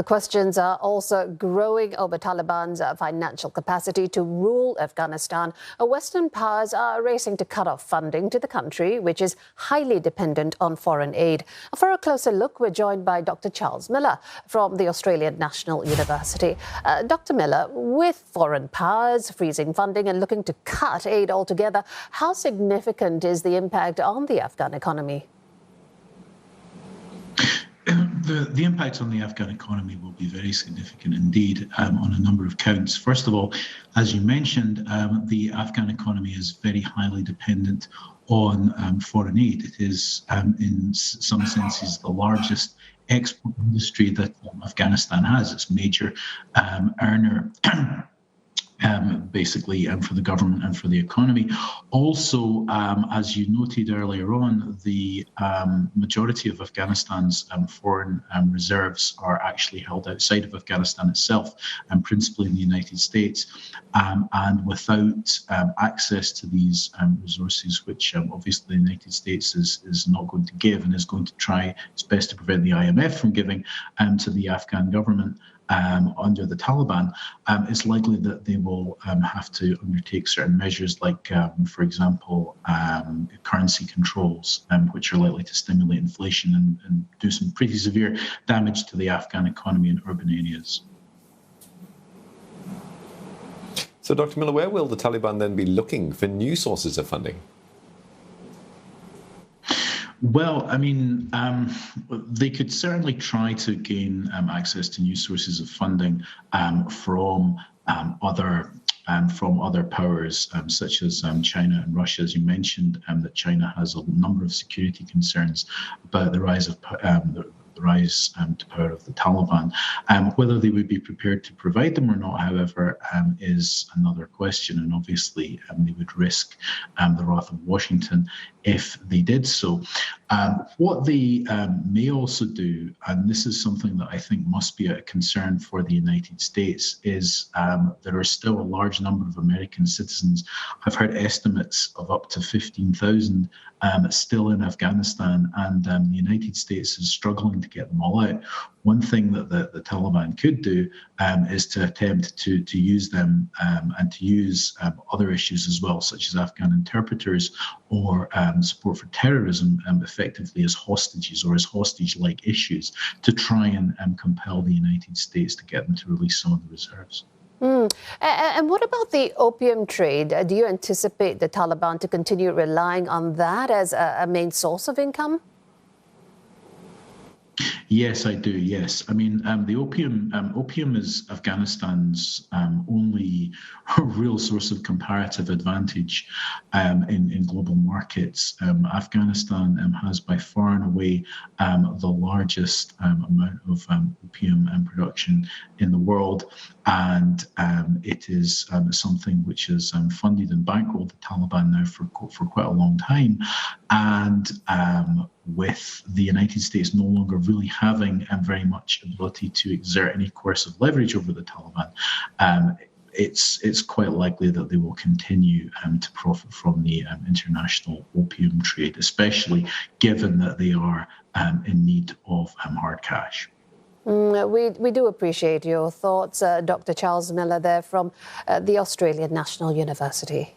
Questions are also growing over Taliban's financial capacity to rule Afghanistan. Western powers are racing to cut off funding to the country, which is highly dependent on foreign aid. For a closer look, we're joined by Dr. Charles Miller from the Australian National University. Dr. Miller, with foreign powers freezing funding and looking to cut aid altogether, how significant is the impact on the Afghan economy? The impact on the Afghan economy will be very significant indeed on a number of counts. First of all, as you mentioned, the Afghan economy is very highly dependent on foreign aid. It is, in some senses, the largest export industry that Afghanistan has. It's a major earner. Basically, for the government and for the economy. Also, as you noted earlier on, the majority of Afghanistan's foreign reserves are actually held outside of Afghanistan itself, and principally in the United States. And without access to these resources, which obviously the United States is not going to give and is going to try its best to prevent the IMF from giving to the Afghan government, under the Taliban, it's likely that they will have to undertake certain measures like, for example, currency controls, which are likely to stimulate inflation and do some pretty severe damage to the Afghan economy in urban areas. So, Dr. Miller, where will the Taliban then be looking for new sources of funding? Well, I mean, they could certainly try to gain access to new sources of funding from other powers such as China and Russia. As you mentioned, that China has a number of security concerns about the rise to power of the Taliban. Whether they would be prepared to provide them or not, however, is another question. And obviously, they would risk the wrath of Washington if they did so. What they may also do, and this is something that I think must be a concern for the United States, is there are still a large number of American citizens. I've heard estimates of up to 15,000 still in Afghanistan, and the United States is struggling to get them all out. One thing that the Taliban could do is to attempt to use them and to use other issues as well, such as Afghan interpreters or support for terrorism effectively as hostages or as hostage-like issues to try and compel the United States to get them to release some of the reserves. And what about the opium trade? Do you anticipate the Taliban to continue relying on that as a main source of income? Yes, I do. Yes, I mean the opium is Afghanistan's only real source of comparative advantage in global markets. Afghanistan has by far and away the largest amount of opium production in the world, and it is something which has funded and bankrolled the Taliban now for quite a long time, and with the United States no longer really having very much ability to exert any coercive leverage over the Taliban, it's quite likely that they will continue to profit from the international opium trade, especially given that they are in need of hard cash. We do appreciate your thoughts, Dr. Charles Miller there from the Australian National University.